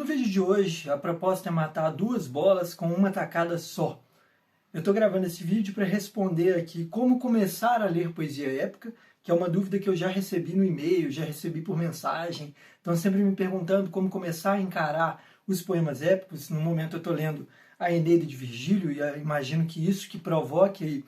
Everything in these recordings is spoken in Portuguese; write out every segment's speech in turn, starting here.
No vídeo de hoje, a proposta é matar duas bolas com uma tacada só. Eu estou gravando esse vídeo para responder aqui como começar a ler poesia épica, que é uma dúvida que eu já recebi no e-mail, já recebi por mensagem. Estão sempre me perguntando como começar a encarar os poemas épicos. No momento eu estou lendo a Eneida de Virgílio e imagino que isso que provoque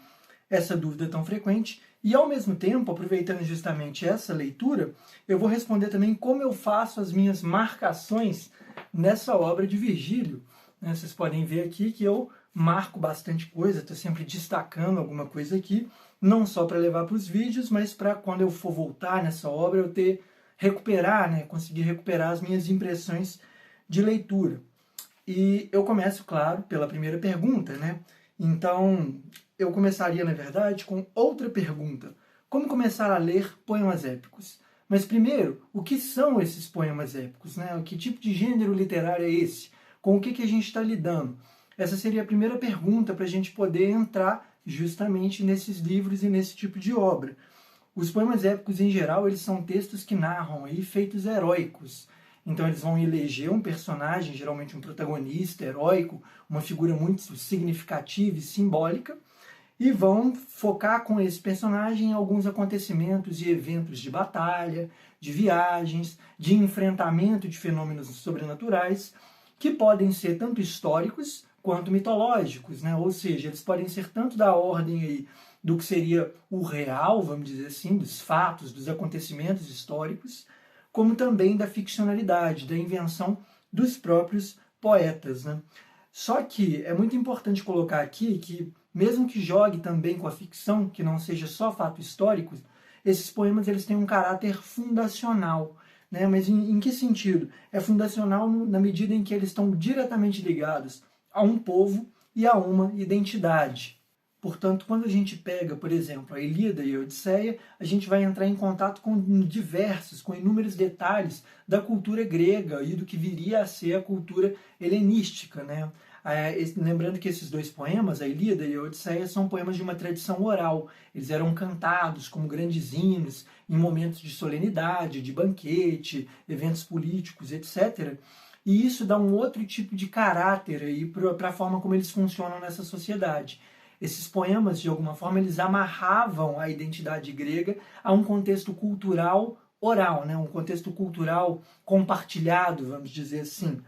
essa dúvida tão frequente. E ao mesmo tempo, aproveitando justamente essa leitura, eu vou responder também como eu faço as minhas marcações nessa obra de Virgílio. Vocês podem ver aqui que eu marco bastante coisa, estou sempre destacando alguma coisa aqui, não só para levar para os vídeos, mas para quando eu for voltar nessa obra eu conseguir recuperar as minhas impressões de leitura. E eu começo, claro, pela primeira pergunta, né? Então, eu começaria, na verdade, com outra pergunta. Como começar a ler poemas épicos? Mas primeiro, o que são esses poemas épicos, né? Que tipo de gênero literário é esse? Com o que a gente está lidando? Essa seria a primeira pergunta para a gente poder entrar justamente nesses livros e nesse tipo de obra. Os poemas épicos, em geral, eles são textos que narram aí feitos heróicos. Então eles vão eleger um personagem, geralmente um protagonista heróico, uma figura muito significativa e simbólica, e vão focar com esse personagem em alguns acontecimentos e eventos de batalha, de viagens, de enfrentamento de fenômenos sobrenaturais, que podem ser tanto históricos quanto mitológicos, né? Ou seja, eles podem ser tanto da ordem aí do que seria o real, vamos dizer assim, dos fatos, dos acontecimentos históricos, como também da ficcionalidade, da invenção dos próprios poetas, né? Só que é muito importante colocar aqui que, mesmo que jogue também com a ficção, que não seja só fatos históricos, esses poemas eles têm um caráter fundacional, né? Mas em que sentido? É fundacional na medida em que eles estão diretamente ligados a um povo e a uma identidade. Portanto, quando a gente pega, por exemplo, a Ilíada e a Odisseia, a gente vai entrar em contato com inúmeros detalhes da cultura grega e do que viria a ser a cultura helenística, né? Lembrando que esses dois poemas, a Ilíada e a Odisseia, são poemas de uma tradição oral. Eles eram cantados como grandes hinos em momentos de solenidade, de banquete, eventos políticos, etc. E isso dá um outro tipo de caráter para a forma como eles funcionam nessa sociedade. Esses poemas, de alguma forma, eles amarravam a identidade grega a um contexto cultural oral, né? Um contexto cultural compartilhado, vamos dizer assim.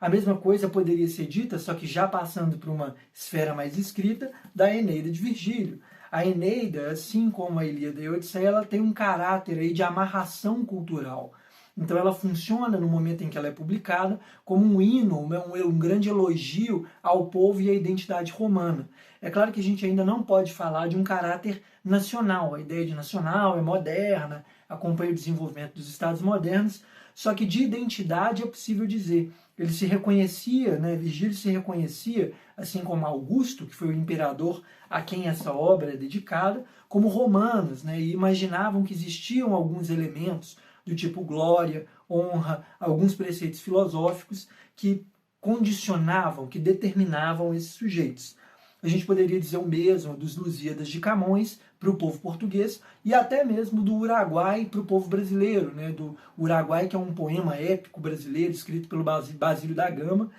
A mesma coisa poderia ser dita, só que já passando para uma esfera mais escrita, da Eneida de Virgílio. A Eneida, assim como a Ilíada e a Odisseia, ela tem um caráter aí de amarração cultural. Então ela funciona no momento em que ela é publicada como um hino, um grande elogio ao povo e à identidade romana. É claro que a gente ainda não pode falar de um caráter nacional. A ideia de nacional é moderna, acompanha o desenvolvimento dos estados modernos, só que de identidade é possível dizer. Ele se reconhecia, né? Virgílio se reconhecia, assim como Augusto, que foi o imperador a quem essa obra é dedicada, como romanos, né? E imaginavam que existiam alguns elementos do tipo glória, honra, alguns preceitos filosóficos que condicionavam, que determinavam esses sujeitos. A gente poderia dizer o mesmo dos Lusíadas de Camões para o povo português e até mesmo do Uruguai para o povo brasileiro, né? Do Uruguai, que é um poema épico brasileiro escrito pelo Basílio da Gama,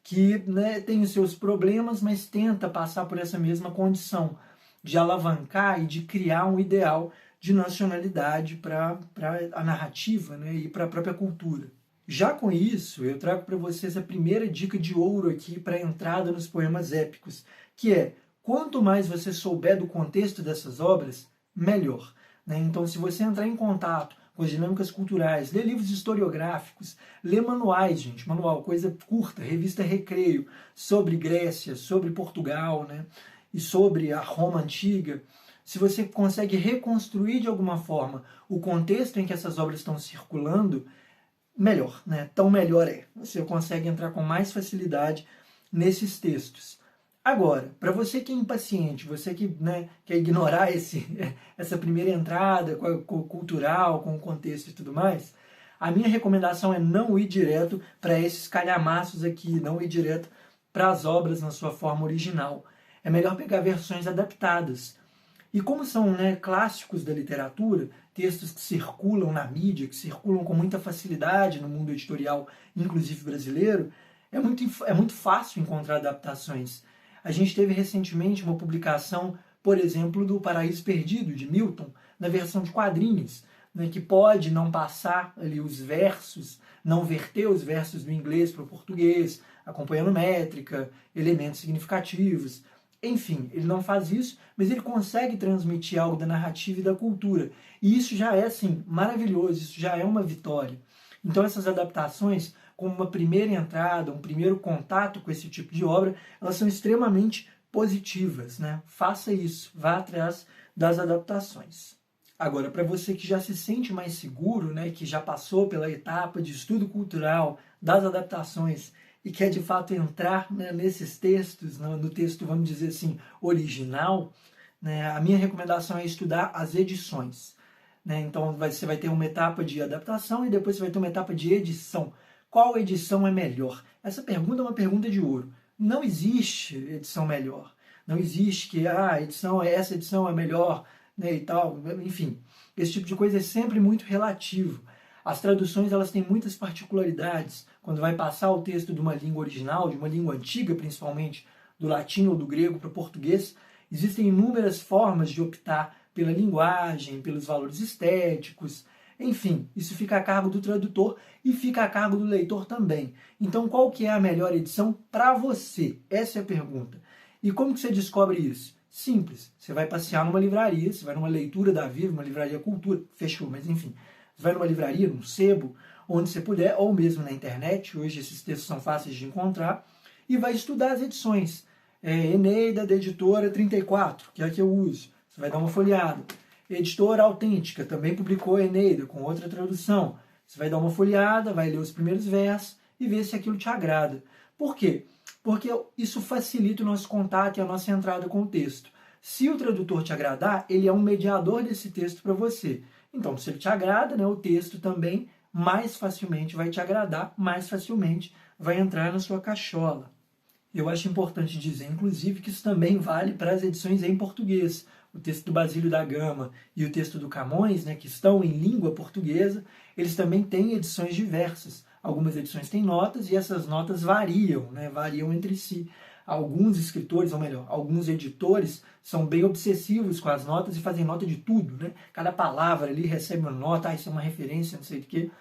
que, né, tem os seus problemas, mas tenta passar por essa mesma condição de alavancar e de criar um ideal de nacionalidade para a narrativa, né, e para a própria cultura. Já com isso, eu trago para vocês a primeira dica de ouro aqui para a entrada nos poemas épicos, que é, quanto mais você souber do contexto dessas obras, melhor, né? Então, se você entrar em contato com as dinâmicas culturais, ler livros historiográficos, ler manuais, gente, manual, coisa curta, revista Recreio, sobre Grécia, sobre Portugal, né, e sobre a Roma Antiga, se você consegue reconstruir de alguma forma o contexto em que essas obras estão circulando, melhor, né? Tão melhor é. Você consegue entrar com mais facilidade nesses textos. Agora, para você que é impaciente, você que, né, quer ignorar essa primeira entrada cultural, com o contexto e tudo mais, a minha recomendação é não ir direto para esses calhamaços aqui, não ir direto para as obras na sua forma original. É melhor pegar versões adaptadas. E como são, né, clássicos da literatura, textos que circulam na mídia, que circulam com muita facilidade no mundo editorial, inclusive brasileiro, é muito fácil encontrar adaptações. A gente teve recentemente uma publicação, por exemplo, do Paraíso Perdido, de Milton, na versão de quadrinhos, né, que pode não passar ali os versos, não verter os versos do inglês para o português, acompanhando métrica, elementos significativos. Enfim, ele não faz isso, mas ele consegue transmitir algo da narrativa e da cultura. E isso já é, assim, maravilhoso, isso já é uma vitória. Então essas adaptações, como uma primeira entrada, um primeiro contato com esse tipo de obra, elas são extremamente positivas, né? Faça isso, vá atrás das adaptações. Agora, para você que já se sente mais seguro, né, que já passou pela etapa de estudo cultural, das adaptações, e quer de fato entrar, né, nesses textos, no texto, vamos dizer assim, original, né, a minha recomendação é estudar as edições. Né? Então você vai ter uma etapa de adaptação e depois você vai ter uma etapa de edição. Qual edição é melhor? Essa pergunta é uma pergunta de ouro. Não existe edição melhor. Não existe que essa edição é melhor, né, e tal. Enfim, esse tipo de coisa é sempre muito relativo. As traduções, elas têm muitas particularidades. Quando vai passar o texto de uma língua original, de uma língua antiga principalmente, do latim ou do grego para o português, existem inúmeras formas de optar pela linguagem, pelos valores estéticos. Enfim, isso fica a cargo do tradutor e fica a cargo do leitor também. Então, qual que é a melhor edição para você? Essa é a pergunta. E como que você descobre isso? Simples. Você vai passear numa livraria, você vai numa leitura da Viva, uma livraria cultura, fechou, mas enfim. Você vai numa livraria, num sebo, onde você puder, ou mesmo na internet, hoje esses textos são fáceis de encontrar, e vai estudar as edições. Eneida, da editora 34, que é a que eu uso. Você vai dar uma folheada. Editora Autêntica, também publicou Eneida, com outra tradução. Você vai dar uma folheada, vai ler os primeiros versos e ver se aquilo te agrada. Por quê? Porque isso facilita o nosso contato e a nossa entrada com o texto. Se o tradutor te agradar, ele é um mediador desse texto para você. Então, se ele te agrada, né, o texto também mais facilmente vai te agradar, mais facilmente vai entrar na sua cachola. Eu acho importante dizer, inclusive, que isso também vale para as edições em português. O texto do Basílio da Gama e o texto do Camões, né, que estão em língua portuguesa, eles também têm edições diversas. Algumas edições têm notas e essas notas variam, né, variam entre si. Alguns escritores, ou melhor, alguns editores são bem obsessivos com as notas e fazem nota de tudo, né? Cada palavra ali recebe uma nota, isso é uma referência, não sei do que.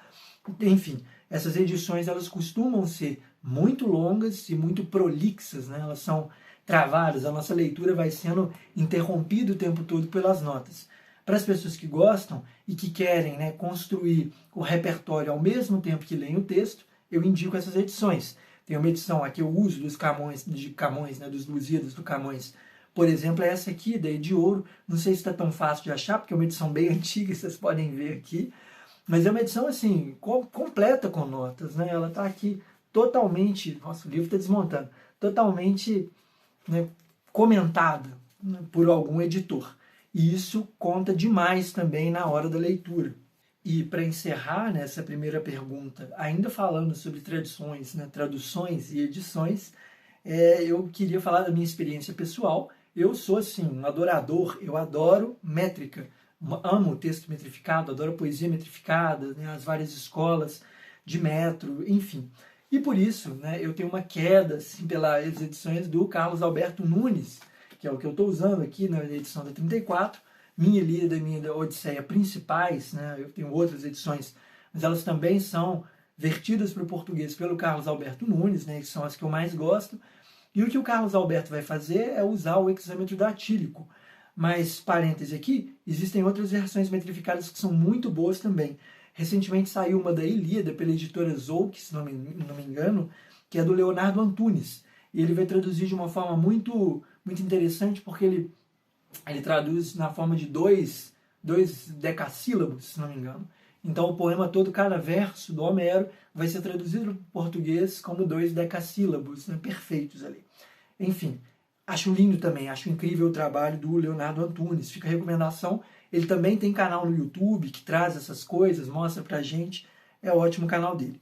Enfim, essas edições elas costumam ser muito longas e muito prolixas, né? Elas são travadas, a nossa leitura vai sendo interrompida o tempo todo pelas notas. Para as pessoas que gostam e que querem, né, construir o repertório ao mesmo tempo que leem o texto, eu indico essas edições. Tem uma edição aqui, eu uso dos Camões, né, dos Lusíadas do Camões. Por exemplo, é essa aqui, da de Ouro. Não sei se está tão fácil de achar, porque é uma edição bem antiga, vocês podem ver aqui. Mas é uma edição, assim, completa com notas, né? Ela está aqui totalmente... Nossa, o livro está desmontando. Totalmente, né, comentada, né, por algum editor. E isso conta demais também na hora da leitura. E para encerrar nessa primeira pergunta, ainda falando sobre tradições, né, traduções e edições, eu queria falar da minha experiência pessoal. Eu sou, assim, um adorador, eu adoro métrica. Amo o texto metrificado, adoro a poesia metrificada, né, as várias escolas de metro, enfim. E por isso, né, eu tenho uma queda assim, pelas edições do Carlos Alberto Nunes, que é o que eu estou usando aqui na edição da 34, minha Ilíada e minha Odisseia principais, né, eu tenho outras edições, mas elas também são vertidas para o português pelo Carlos Alberto Nunes, né, que são as que eu mais gosto. E o que o Carlos Alberto vai fazer é usar o hexâmetro datílico. Mas, parêntese aqui, existem outras versões metrificadas que são muito boas também. Recentemente saiu uma da Ilíada, pela editora Zouk, se não me engano, que é do Leonardo Antunes. E ele vai traduzir de uma forma muito interessante, porque ele traduz na forma de dois decassílabos, se não me engano. Então o poema todo, cada verso do Homero, vai ser traduzido para o português como 2 decassílabos, né, perfeitos ali. Enfim, acho lindo também, acho incrível o trabalho do Leonardo Antunes. Fica a recomendação. Ele também tem canal no YouTube que traz essas coisas, mostra pra gente. É ótimo o canal dele.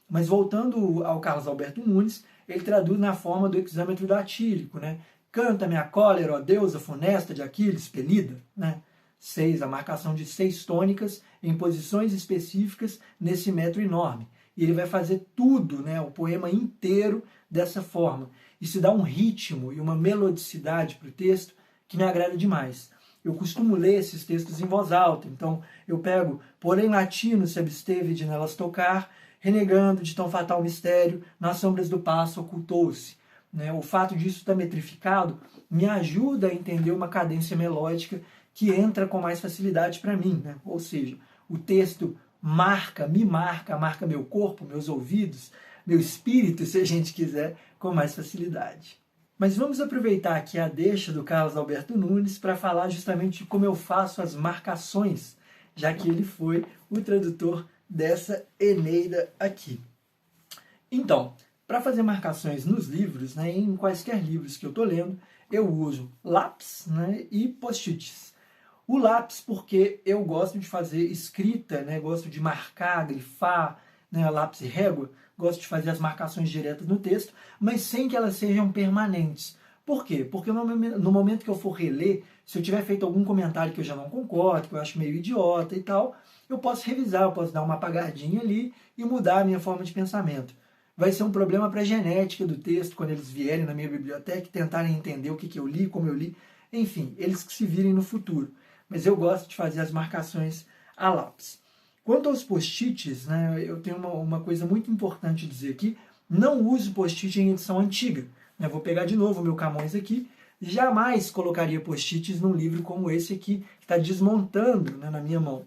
Mas voltando ao Carlos Alberto Nunes, ele traduz na forma do hexâmetro datílico, né? Canta minha cólera, ó deusa funesta de Aquiles, pelida, né? 6, a marcação de 6 tônicas em posições específicas nesse metro enorme. E ele vai fazer tudo, né, o poema inteiro dessa forma. Isso dá um ritmo e uma melodicidade para o texto que me agrada demais. Eu costumo ler esses textos em voz alta, então eu pego, porém latino se absteve de nelas tocar, renegando de tão fatal mistério, nas sombras do passo ocultou-se. Né? O fato disso estar metrificado me ajuda a entender uma cadência melódica que entra com mais facilidade para mim. Né? Ou seja, o texto marca meu corpo, meus ouvidos, meu espírito, se a gente quiser, com mais facilidade. Mas vamos aproveitar aqui a deixa do Carlos Alberto Nunes para falar justamente de como eu faço as marcações, já que ele foi o tradutor dessa Eneida aqui. Então, para fazer marcações nos livros, né, em quaisquer livros que eu estou lendo, eu uso lápis, né, e post-its. O lápis porque eu gosto de fazer escrita, né, gosto de marcar, grifar, né, lápis e régua, gosto de fazer as marcações diretas no texto, mas sem que elas sejam permanentes. Por quê? Porque no momento que eu for reler, se eu tiver feito algum comentário que eu já não concordo, que eu acho meio idiota e tal, eu posso revisar, eu posso dar uma apagadinha ali e mudar a minha forma de pensamento. Vai ser um problema para a genética do texto, quando eles vierem na minha biblioteca e tentarem entender o que eu li, como eu li. Enfim, eles que se virem no futuro. Mas eu gosto de fazer as marcações a lápis. Quanto aos post-its, né, eu tenho uma coisa muito importante a dizer aqui. Não uso post-it em edição antiga. Né, vou pegar de novo o meu Camões aqui. Jamais colocaria post-its num livro como esse aqui, que está desmontando, né, na minha mão.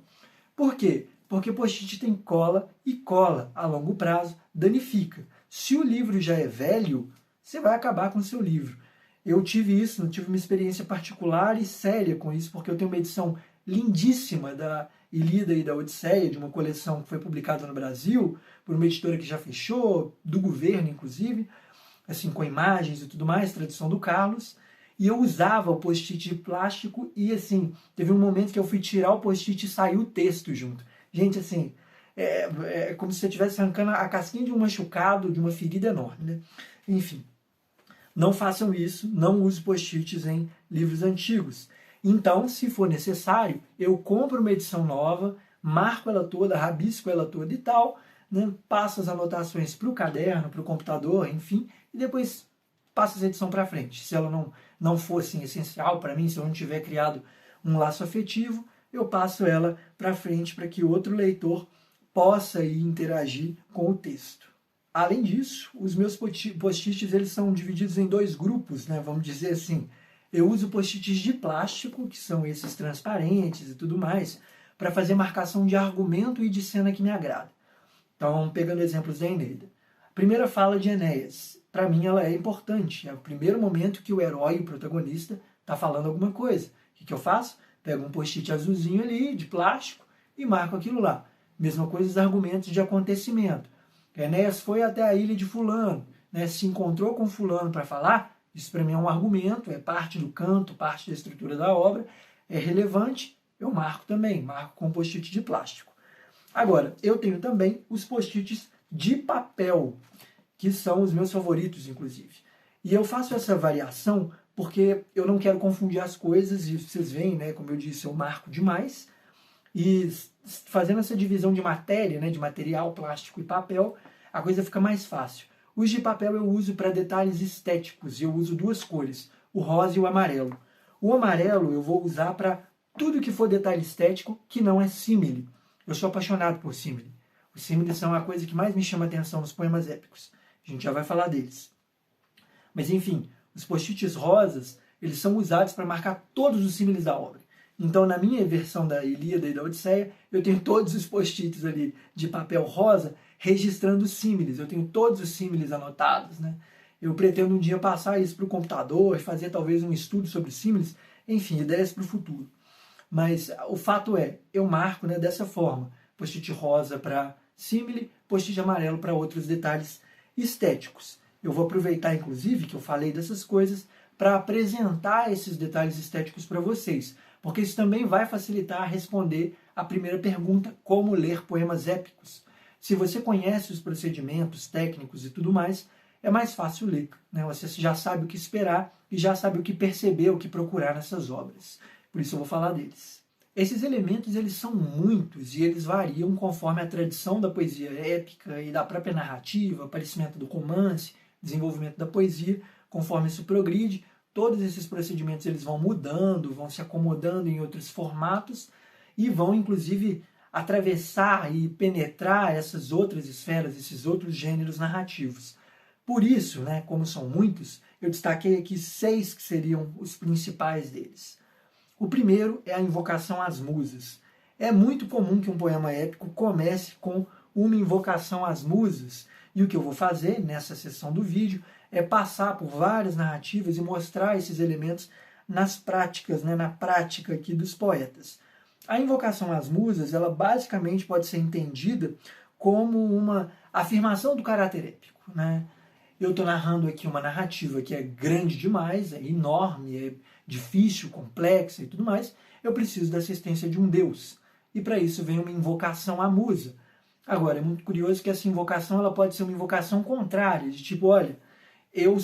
Por quê? Porque post-it tem cola e cola, a longo prazo, danifica. Se o livro já é velho, você vai acabar com o seu livro. Eu tive isso, eu tive uma experiência particular e séria com isso, porque eu tenho uma edição lindíssima da Ilíada e da Odisseia, de uma coleção que foi publicada no Brasil, por uma editora que já fechou, do governo inclusive, assim, com imagens e tudo mais, tradução do Carlos, e eu usava o post-it de plástico e, assim, teve um momento que eu fui tirar o post-it e saiu o texto junto. Gente, assim, é como se você estivesse arrancando a casquinha de um machucado, de uma ferida enorme, né? Enfim, não façam isso, não use post-its em livros antigos. Então, se for necessário, eu compro uma edição nova, marco ela toda, rabisco ela toda e tal, né? Passo as anotações para o caderno, para o computador, enfim, e depois passo essa edição para frente. Se ela não for assim, essencial para mim, se eu não tiver criado um laço afetivo, eu passo ela para frente para que outro leitor possa ir interagir com o texto. Além disso, os meus post-its eles são divididos em 2 grupos, né? Vamos dizer assim. Eu uso post-its de plástico, que são esses transparentes e tudo mais, para fazer marcação de argumento e de cena que me agrada. Então, pegando exemplos da Eneida. A primeira fala de Enéas, para mim ela é importante. É o primeiro momento que o herói, o protagonista, está falando alguma coisa. O que eu faço? Pego um post-it azulzinho ali, de plástico, e marco aquilo lá. Mesma coisa os argumentos de acontecimento. Enéas foi até a ilha de fulano, né, se encontrou com fulano para falar, isso para mim é um argumento, é parte do canto, parte da estrutura da obra, é relevante, eu marco também, marco com post-it de plástico. Agora, eu tenho também os post-its de papel, que são os meus favoritos, inclusive. E eu faço essa variação porque eu não quero confundir as coisas, e vocês veem, né, como eu disse, eu marco demais, e fazendo essa divisão de matéria, né, de material, plástico e papel, a coisa fica mais fácil. Os de papel eu uso para detalhes estéticos, e eu uso 2 cores, o rosa e o amarelo. O amarelo eu vou usar para tudo que for detalhe estético que não é símile. Eu sou apaixonado por símile. Os símiles são a coisa que mais me chama a atenção nos poemas épicos. A gente já vai falar deles. Mas enfim, os post-its rosas, eles são usados para marcar todos os símiles da obra. Então, na minha versão da Ilíada e da Odisseia, eu tenho todos os post-its ali de papel rosa registrando os símiles. Eu tenho todos os símiles anotados, né? Eu pretendo um dia passar isso para o computador, fazer talvez um estudo sobre símiles, enfim, ideias para o futuro. Mas o fato é, eu marco, né, dessa forma, post-it rosa para símile, post-it amarelo para outros detalhes estéticos. Eu vou aproveitar, inclusive, que eu falei dessas coisas para apresentar esses detalhes estéticos para vocês, porque isso também vai facilitar responder a primeira pergunta, como ler poemas épicos. Se você conhece os procedimentos técnicos e tudo mais, é mais fácil ler, né? Você já sabe o que esperar e já sabe o que perceber, o que procurar nessas obras. Por isso eu vou falar deles. Esses elementos eles são muitos e eles variam conforme a tradição da poesia épica e da própria narrativa, aparecimento do romance, desenvolvimento da poesia, conforme isso progride. Todos esses procedimentos eles vão mudando, vão se acomodando em outros formatos e vão, inclusive, atravessar e penetrar essas outras esferas, esses outros gêneros narrativos. Por isso, né, como são muitos, eu destaquei aqui 6 que seriam os principais deles. O primeiro é a invocação às musas. É muito comum que um poema épico comece com uma invocação às musas, e o que eu vou fazer nessa sessão do vídeo é passar por várias narrativas e mostrar esses elementos nas práticas, né, na prática aqui dos poetas. A invocação às musas, ela basicamente pode ser entendida como uma afirmação do caráter épico, né? Eu estou narrando aqui uma narrativa que é grande demais, é enorme, é difícil, complexa e tudo mais. Eu preciso da assistência de um deus. E para isso vem uma invocação à musa. Agora, é muito curioso que essa invocação ela pode ser uma invocação contrária, de tipo, olha, eu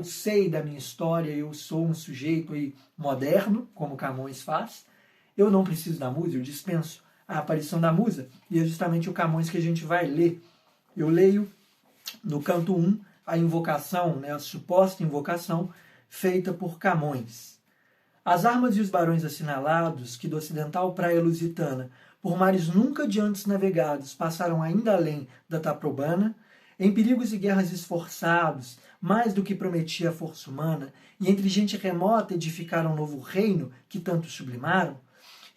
sei da minha história, eu sou um sujeito aí moderno, como Camões faz, eu não preciso da musa, eu dispenso a aparição da musa. E é justamente o Camões que a gente vai ler. Eu leio no canto 1, a invocação, né, a suposta invocação, feita por Camões. As armas e os barões assinalados, que do ocidental praia lusitana, por mares nunca de antes navegados, passaram ainda além da Taprobana, em perigos e guerras esforçados, mais do que prometia a força humana, e entre gente remota edificaram um novo reino que tanto sublimaram,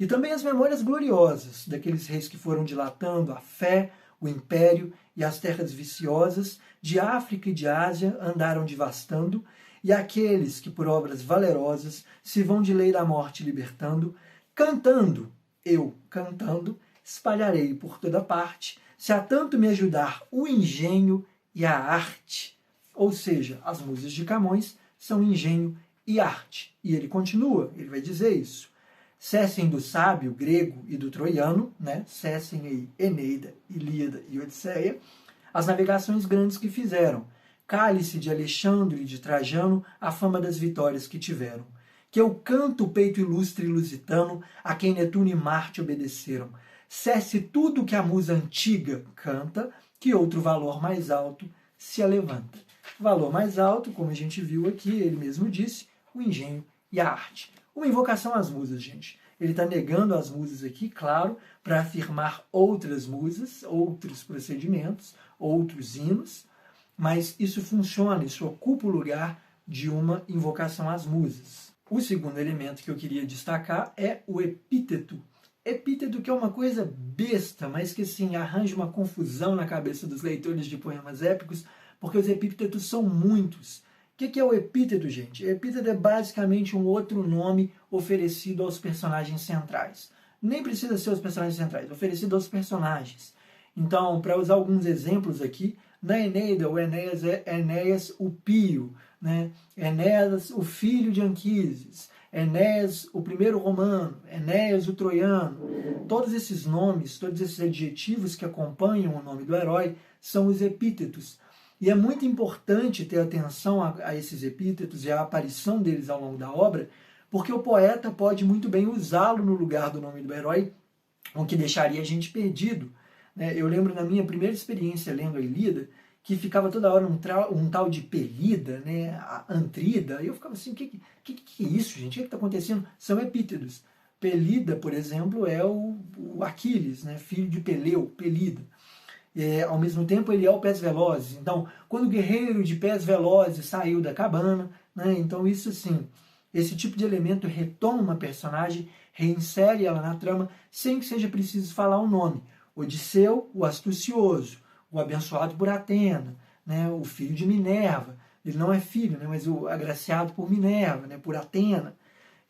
e também as memórias gloriosas daqueles reis que foram dilatando a fé, o império e as terras viciosas de África e de Ásia andaram devastando, e aqueles que por obras valerosas se vão de lei da morte libertando, cantando, eu cantando, espalharei por toda parte, se a tanto me ajudar o engenho e a arte. Ou seja, as musas de Camões são engenho e arte. E ele continua, ele vai dizer isso. Cessem do sábio grego e do troiano, né? Cessem aí Eneida, Ilíada e Odisseia, as navegações grandes que fizeram. Cale-se de Alexandre e de Trajano a fama das vitórias que tiveram. Que eu canto o peito ilustre e lusitano, a quem Netuno e Marte obedeceram. Cesse tudo que a musa antiga canta, que outro valor mais alto se alevanta. Valor mais alto, como a gente viu aqui, ele mesmo disse, o engenho e a arte. Uma invocação às musas, gente. Ele está negando as musas aqui, claro, para afirmar outras musas, outros procedimentos, outros hinos, mas isso funciona, isso ocupa o lugar de uma invocação às musas. O segundo elemento que eu queria destacar é o epíteto. Epíteto que é uma coisa besta, mas que assim, arranja uma confusão na cabeça dos leitores de poemas épicos, porque os epítetos são muitos. O que é o epíteto, gente? O epíteto é basicamente um outro nome oferecido aos personagens centrais. Nem precisa ser os personagens centrais, oferecido aos personagens. Então, para usar alguns exemplos aqui, na Eneida, o Enéas é Enéas o Pio, né? Enéas o filho de Anquises, Enéas o primeiro romano, Enéas o troiano. Todos esses nomes, todos esses adjetivos que acompanham o nome do herói são os epítetos. E é muito importante ter atenção a esses epítetos e a aparição deles ao longo da obra, porque o poeta pode muito bem usá-lo no lugar do nome do herói, o que deixaria a gente perdido. Eu lembro na minha primeira experiência lendo a Ilíada, que ficava toda hora um tal de Pelida, né, a Antrida, e eu ficava assim, o que é isso, gente? O que está acontecendo? São epítetos. Pelida, por exemplo, é o Aquiles, né, filho de Peleu, Pelida. Ao mesmo tempo ele é o Pés Velozes. Então, quando o guerreiro de Pés Velozes saiu da cabana, né, então isso assim, esse tipo de elemento retoma uma personagem, reinsere ela na trama, sem que seja preciso falar o nome. Odisseu, o astucioso, o abençoado por Atena, né, o filho de Minerva. Ele não é filho, né, mas o agraciado por Minerva, né, por Atena.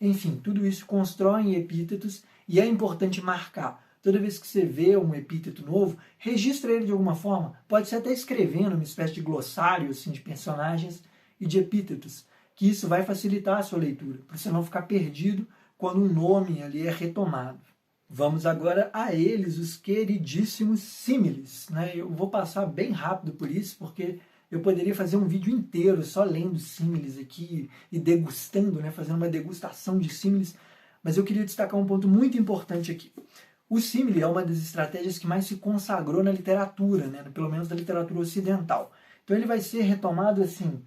Enfim, tudo isso constrói epítetos e é importante marcar. Toda vez que você vê um epíteto novo, registra ele de alguma forma. Pode ser até escrevendo uma espécie de glossário assim, de personagens e de epítetos, que isso vai facilitar a sua leitura, para você não ficar perdido quando um nome ali é retomado. Vamos agora a eles, os queridíssimos símiles. Né? Eu vou passar bem rápido por isso, porque eu poderia fazer um vídeo inteiro só lendo símiles aqui e degustando, né? Fazendo uma degustação de símiles, mas eu queria destacar um ponto muito importante aqui. O símile é uma das estratégias que mais se consagrou na literatura, né? Pelo menos da literatura ocidental. Então ele vai ser retomado assim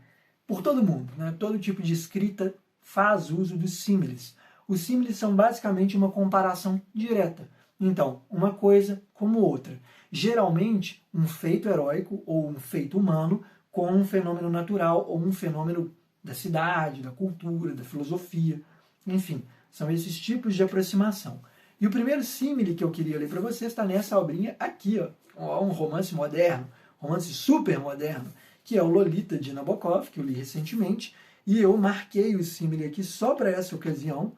por todo mundo, né? Todo tipo de escrita faz uso dos símiles. Os símiles são basicamente uma comparação direta. Então, uma coisa como outra. Geralmente, um feito heróico ou um feito humano com um fenômeno natural ou um fenômeno da cidade, da cultura, da filosofia. Enfim, são esses tipos de aproximação. E o primeiro símile que eu queria ler para vocês está nessa obrinha aqui, ó, um romance moderno, romance super moderno, que é o Lolita de Nabokov, que eu li recentemente, e eu marquei o símile aqui só para essa ocasião,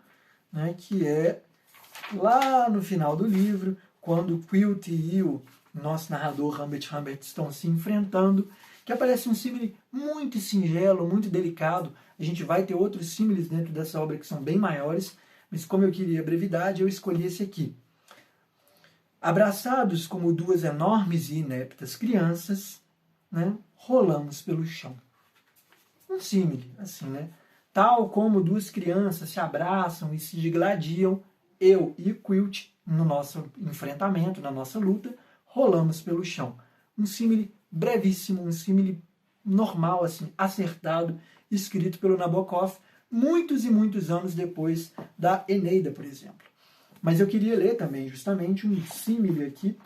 né, que é lá no final do livro, quando Quilty e o nosso narrador Humbert Humbert estão se enfrentando, que aparece um símile muito singelo, muito delicado. A gente vai ter outros símiles dentro dessa obra que são bem maiores, mas como eu queria brevidade, eu escolhi esse aqui. Abraçados como duas enormes e ineptas crianças, né, rolamos pelo chão. Um símile, assim, né? Tal como duas crianças se abraçam e se digladiam, eu e Quilt, no nosso enfrentamento, na nossa luta, rolamos pelo chão. Um símile brevíssimo, um símile normal, assim, acertado, escrito pelo Nabokov, muitos e muitos anos depois da Eneida, por exemplo. Mas eu queria ler também, justamente, um símile aqui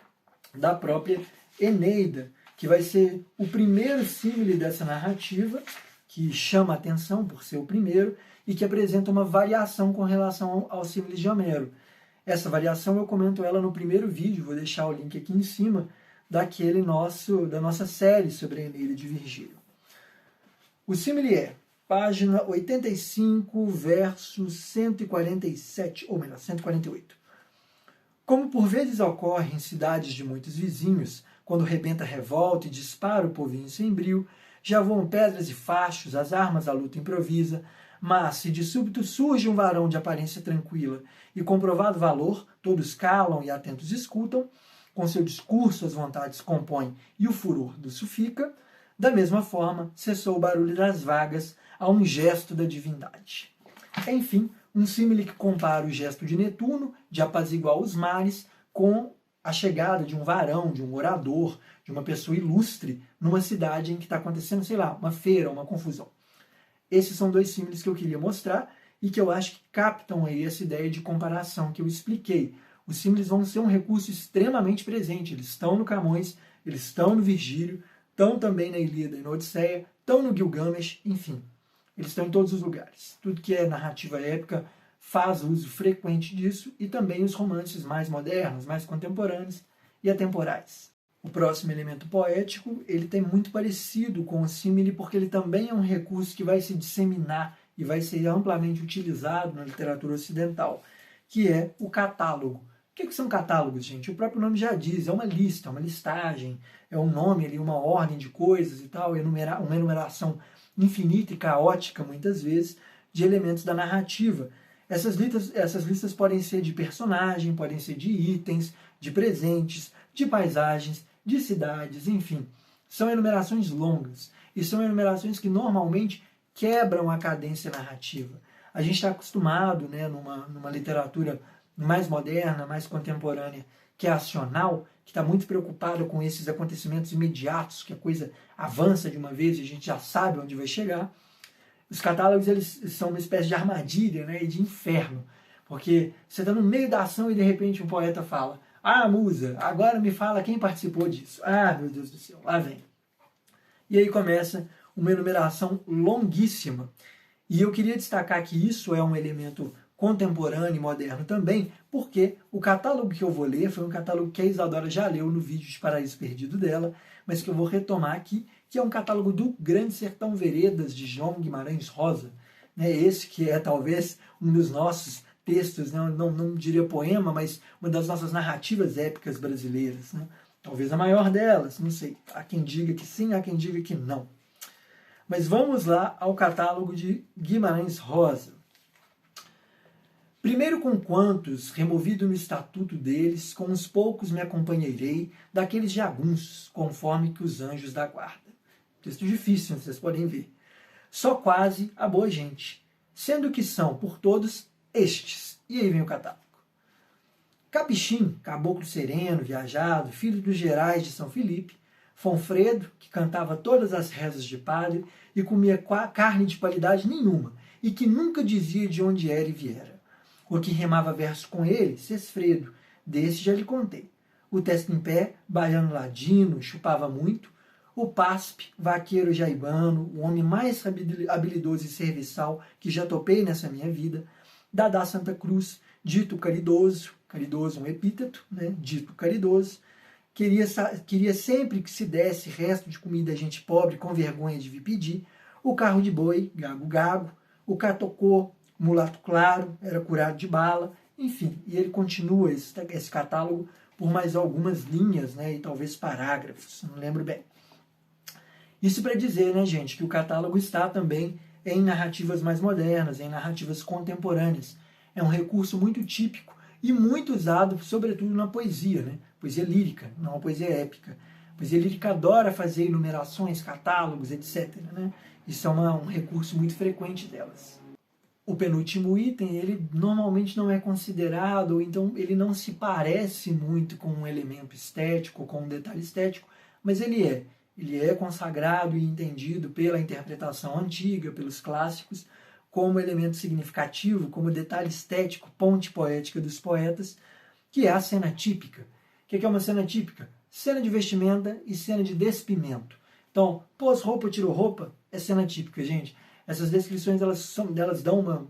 da própria Eneida, que vai ser o primeiro símile dessa narrativa, que chama a atenção por ser o primeiro, e que apresenta uma variação com relação ao símile de Homero. Essa variação eu comento ela no primeiro vídeo, vou deixar o link aqui em cima, da nossa série sobre a Eneida de Virgílio. O símile é página 85, verso 147, ou melhor, 148. Como por vezes ocorre em cidades de muitos vizinhos, quando rebenta a revolta e dispara o povinho sem brio, já voam pedras e fachos, as armas a luta improvisa, mas se de súbito surge um varão de aparência tranquila e comprovado valor, todos calam e atentos escutam, com seu discurso as vontades compõem e o furor do fica, da mesma forma cessou o barulho das vagas a um gesto da divindade. Enfim, um símile que compara o gesto de Netuno, de apaziguar os mares, com a chegada de um varão, de um orador, de uma pessoa ilustre, numa cidade em que está acontecendo, sei lá, uma feira, uma confusão. Esses são dois símiles que eu queria mostrar e que eu acho que captam aí essa ideia de comparação que eu expliquei. Os símiles vão ser um recurso extremamente presente. Eles estão no Camões, eles estão no Virgílio, estão também na Ilíada e na Odisseia, estão no Gilgamesh, enfim. Eles estão em todos os lugares. Tudo que é narrativa épica faz uso frequente disso, e também os romances mais modernos, mais contemporâneos e atemporais. O próximo elemento poético, ele tem muito parecido com o símile, porque ele também é um recurso que vai se disseminar e vai ser amplamente utilizado na literatura ocidental, que é o catálogo. O que são catálogos, gente? O próprio nome já diz, é uma lista, uma listagem, é um nome ali, uma ordem de coisas e tal, uma enumeração infinita e caótica, muitas vezes, de elementos da narrativa. Essas listas podem ser de personagem, podem ser de itens, de presentes, de paisagens, de cidades, enfim. São enumerações longas e são enumerações que normalmente quebram a cadência narrativa. A gente está acostumado, né, numa literatura mais moderna, mais contemporânea, que é acional, que está muito preocupada com esses acontecimentos imediatos, que a coisa avança de uma vez e a gente já sabe onde vai chegar. Os catálogos, eles são uma espécie de armadilha, né, e de inferno, porque você está no meio da ação e de repente um poeta fala: ah, musa, agora me fala quem participou disso. Ah, meu Deus do céu, lá vem. E aí começa uma enumeração longuíssima. E eu queria destacar que isso é um elemento contemporâneo e moderno também, porque o catálogo que eu vou ler foi um catálogo que a Isadora já leu no vídeo de Paraíso Perdido dela, mas que eu vou retomar aqui, que é um catálogo do Grande Sertão Veredas, de João Guimarães Rosa. Né? Esse que é talvez um dos nossos textos, né? não diria poema, mas uma das nossas narrativas épicas brasileiras. Né? Talvez a maior delas, não sei. Há quem diga que sim, há quem diga que não. Mas vamos lá ao catálogo de Guimarães Rosa. Primeiro com quantos, removido no estatuto deles, com os poucos me acompanharei, daqueles jagunços, conforme que os anjos da guarda. Texto difícil, vocês podem ver. Só quase a boa gente, sendo que são, por todos, estes. E aí vem o catálogo. Capixim, caboclo sereno, viajado, filho dos Gerais de São Felipe. Fonfredo, que cantava todas as rezas de padre e comia carne de qualidade nenhuma, e que nunca dizia de onde era e viera. O que rimava verso com ele, Sesfredo, desse já lhe contei. O testa em pé, baiano ladino, chupava muito. O Paspe, vaqueiro jaibano, o homem mais habilidoso e serviçal que já topei nessa minha vida. Dadá Santa Cruz, dito caridoso, caridoso um epíteto, né? Dito caridoso. Queria sempre que se desse resto de comida a gente pobre com vergonha de vir pedir. O carro de boi, gago gago. O catocô, mulato claro, era curado de bala. Enfim, e ele continua esse catálogo por mais algumas linhas, né, e talvez parágrafos, não lembro bem. Isso para dizer, né, gente, que o catálogo está também em narrativas mais modernas, em narrativas contemporâneas. É um recurso muito típico e muito usado, sobretudo na poesia, né? Poesia lírica, não a poesia épica. A poesia lírica adora fazer enumerações, catálogos, etc. Né? Isso é um recurso muito frequente delas. O penúltimo item, ele normalmente não é considerado, ou então ele não se parece muito com um elemento estético, com um detalhe estético, mas ele é. Ele é consagrado e entendido pela interpretação antiga, pelos clássicos, como elemento significativo, como detalhe estético, ponte poética dos poetas, que é a cena típica. O que é uma cena típica? Cena de vestimenta e cena de despimento. Então, pôs roupa, tirou roupa, é cena típica, gente. Essas descrições elas dão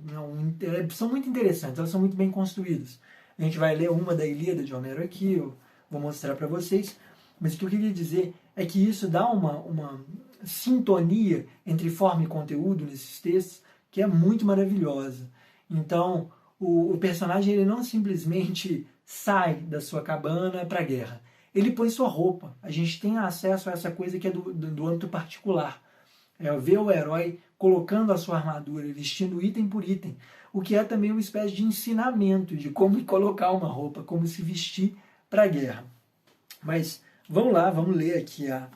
são muito interessantes, elas são muito bem construídas. A gente vai ler uma da Ilíada de Homero aqui, eu vou mostrar para vocês. Mas o que eu queria dizer é que isso dá uma sintonia entre forma e conteúdo nesses textos que é muito maravilhosa. Então, o personagem ele não simplesmente sai da sua cabana para a guerra. Ele põe sua roupa. A gente tem acesso a essa coisa que é do âmbito particular. Ver o herói colocando a sua armadura, vestindo item por item, o que é também uma espécie de ensinamento de como colocar uma roupa, como se vestir para a guerra. Mas vamos lá, vamos ler aqui a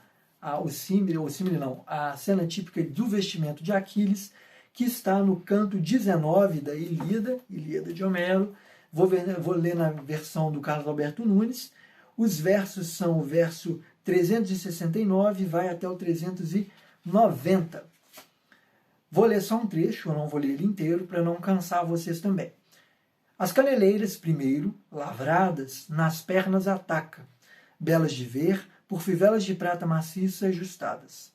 cena típica do vestimento de Aquiles, que está no canto 19 da Ilíada de Homero. Vou ler na versão do Carlos Alberto Nunes. Os versos são o verso 369 e vai até o 390. Vou ler só um trecho, eu não vou ler ele inteiro, para não cansar vocês também. As caneleiras, primeiro, lavradas, nas pernas ataca, belas de ver, por fivelas de prata maciça ajustadas.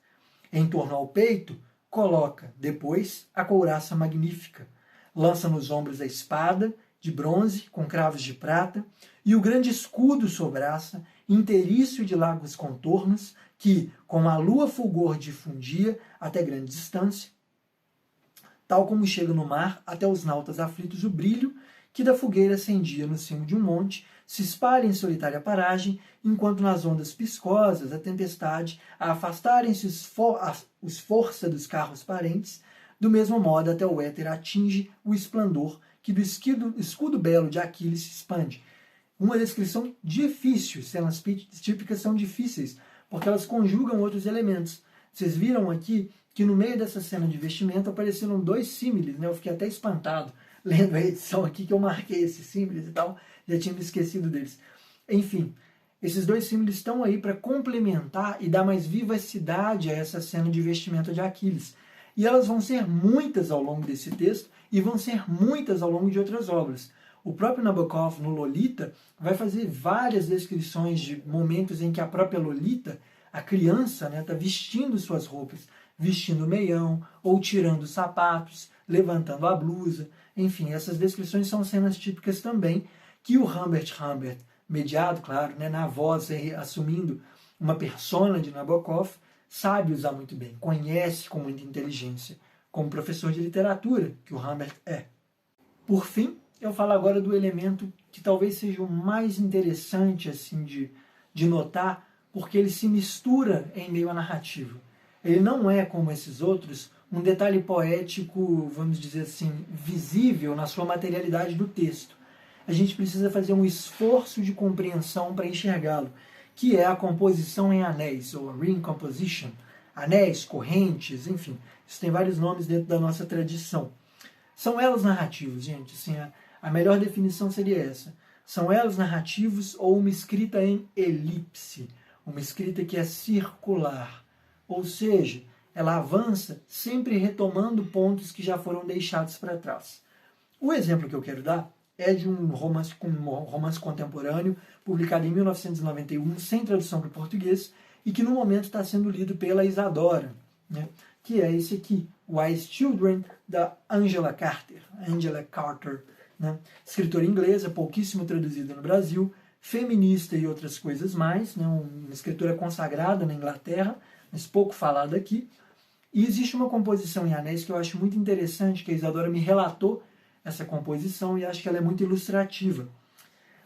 Em torno ao peito, coloca, depois, a couraça magnífica. Lança nos ombros a espada, de bronze, com cravos de prata, e o grande escudo sobraça, inteiriço de largos contornos, que, como a lua fulgor difundia até grande distância, tal como chega no mar até os nautas aflitos o brilho que da fogueira acendia no cimo de um monte, se espalha em solitária paragem, enquanto nas ondas piscosas da tempestade a afastarem-se os força dos carros parentes, do mesmo modo até o éter atinge o esplendor que do escudo belo de Aquiles se expande. Uma descrição difícil, cenas típicas são difíceis, porque elas conjugam outros elementos. Vocês viram aqui que no meio dessa cena de vestimenta apareceram dois símiles, né? Eu fiquei até espantado lendo a edição aqui que eu marquei esses símiles e tal, já tinha me esquecido deles. Enfim, esses dois símiles estão aí para complementar e dar mais vivacidade a essa cena de vestimenta de Aquiles. E elas vão ser muitas ao longo desse texto e vão ser muitas ao longo de outras obras. O próprio Nabokov, no Lolita, vai fazer várias descrições de momentos em que a própria Lolita, a criança, está vestindo suas roupas, vestindo o meião, ou tirando os sapatos, levantando a blusa. Enfim, essas descrições são cenas típicas também, que o Humbert, mediado, claro, na voz, assumindo uma persona de Nabokov, sabe usar muito bem, conhece com muita inteligência, como professor de literatura, que o Humbert é. Por fim, eu falo agora do elemento que talvez seja o mais interessante assim, de notar, porque ele se mistura em meio à narrativa. Ele não é, como esses outros, um detalhe poético, vamos dizer assim, visível na sua materialidade do texto. A gente precisa fazer um esforço de compreensão para enxergá-lo, que é a composição em anéis, ou ring composition, anéis, correntes, enfim, isso tem vários nomes dentro da nossa tradição. São elos narrativos, gente. Assim, a melhor definição seria essa. São elos narrativos ou uma escrita em elipse, uma escrita que é circular. Ou seja, ela avança sempre retomando pontos que já foram deixados para trás. O exemplo que eu quero dar é de um romance contemporâneo, publicado em 1991, sem tradução para o português, e que no momento está sendo lido pela Isadora, né? Que é esse aqui, Wise Children, da Angela Carter, né? Escritora inglesa, pouquíssimo traduzida no Brasil, feminista e outras coisas mais, né? Uma escritora consagrada na Inglaterra, mas pouco falada aqui. E existe uma composição em anéis que eu acho muito interessante, que a Isadora me relatou essa composição e acho que ela é muito ilustrativa.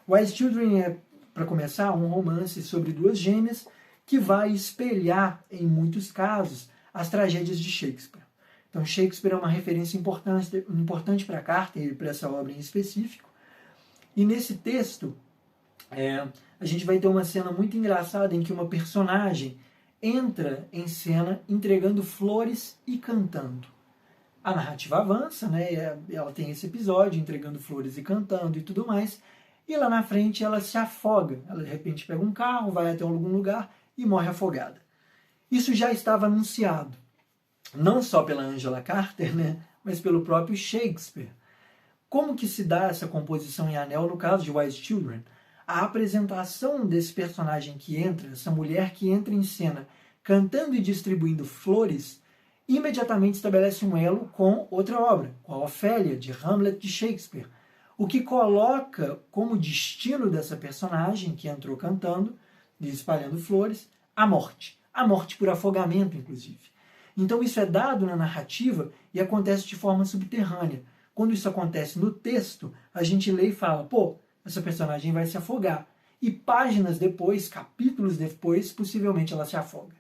Wise Children é, para começar, um romance sobre duas gêmeas que vai espelhar, em muitos casos, as tragédias de Shakespeare. Então, Shakespeare é uma referência importante para Carter e para essa obra em específico. E nesse texto, a gente vai ter uma cena muito engraçada em que uma personagem entra em cena entregando flores e cantando. A narrativa avança, né? Ela tem esse episódio entregando flores e cantando e tudo mais. E lá na frente ela se afoga. Ela de repente pega um carro, vai até algum lugar e morre afogada. Isso já estava anunciado, não só pela Angela Carter, né, mas pelo próprio Shakespeare. Como que se dá essa composição em anel no caso de Wise Children? A apresentação desse personagem que entra, essa mulher que entra em cena cantando e distribuindo flores, imediatamente estabelece um elo com outra obra, com a Ofélia, de Hamlet, de Shakespeare, o que coloca como destino dessa personagem que entrou cantando e espalhando flores, a morte por afogamento, inclusive. Então isso é dado na narrativa e acontece de forma subterrânea. Quando isso acontece no texto, a gente lê e fala, pô, essa personagem vai se afogar. E páginas depois, capítulos depois, possivelmente ela se afoga.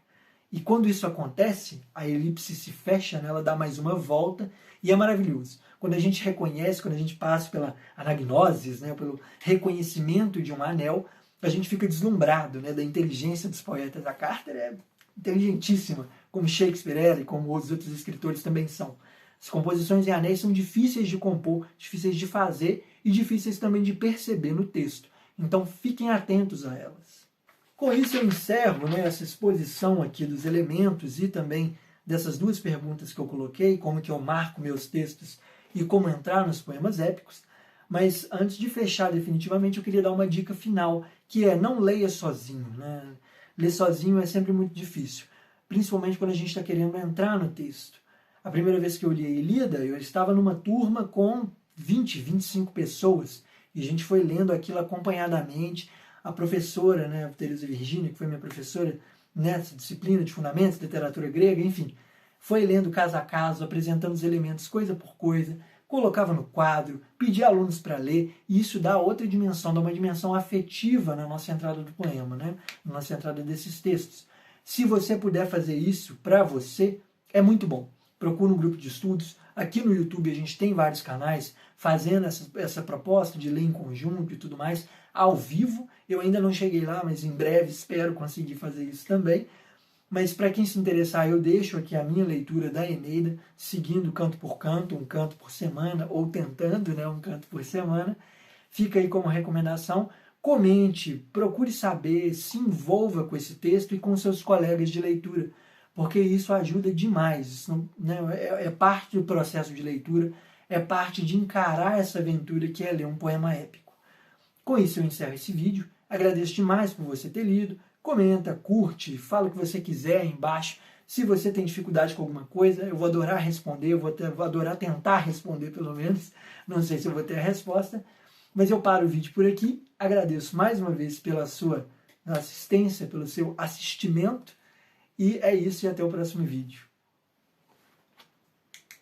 E quando isso acontece, a elipse se fecha, né, ela dá mais uma volta e é maravilhoso. Quando a gente reconhece, quando a gente passa pela anagnose, né, pelo reconhecimento de um anel, a gente fica deslumbrado, né, da inteligência dos poetas. A Carter é inteligentíssima, como Shakespeare era e como os outros escritores também são. As composições em anéis são difíceis de compor, difíceis de fazer e difíceis também de perceber no texto. Então fiquem atentos a elas. Com isso eu encerro, né, essa exposição aqui dos elementos e também dessas duas perguntas que eu coloquei, como que eu marco meus textos e como entrar nos poemas épicos. Mas antes de fechar definitivamente, eu queria dar uma dica final, que é não leia sozinho, né? Ler sozinho é sempre muito difícil, principalmente quando a gente está querendo entrar no texto. A primeira vez que eu li a Ilíada, eu estava numa turma com 20, 25 pessoas, e a gente foi lendo aquilo acompanhadamente. A professora, né, a Teresa Virginia, que foi minha professora nessa disciplina de fundamentos, literatura grega, enfim, foi lendo caso a caso, apresentando os elementos coisa por coisa, colocava no quadro, pedia alunos para ler, e isso dá outra dimensão, dá uma dimensão afetiva na nossa entrada do poema, né? Na nossa entrada desses textos. Se você puder fazer isso para você, é muito bom. Procura um grupo de estudos. Aqui no YouTube a gente tem vários canais fazendo essa proposta de ler em conjunto e tudo mais, ao vivo. Eu ainda não cheguei lá, mas em breve espero conseguir fazer isso também. Mas para quem se interessar, eu deixo aqui a minha leitura da Eneida, seguindo canto por canto, um canto por semana, ou tentando, né, um canto por semana. Fica aí como recomendação. Comente, procure saber, se envolva com esse texto e com seus colegas de leitura, porque isso ajuda demais. Isso, né, é parte do processo de leitura, é parte de encarar essa aventura que é ler um poema épico. Com isso eu encerro esse vídeo. Agradeço demais por você ter lido. Comenta, curte, fala o que você quiser aí embaixo. Se você tem dificuldade com alguma coisa, eu vou adorar responder, eu vou adorar tentar responder pelo menos. Não sei se eu vou ter a resposta, mas eu paro o vídeo por aqui. Agradeço mais uma vez pela sua assistência, pelo seu assistimento. E é isso, e até o próximo vídeo.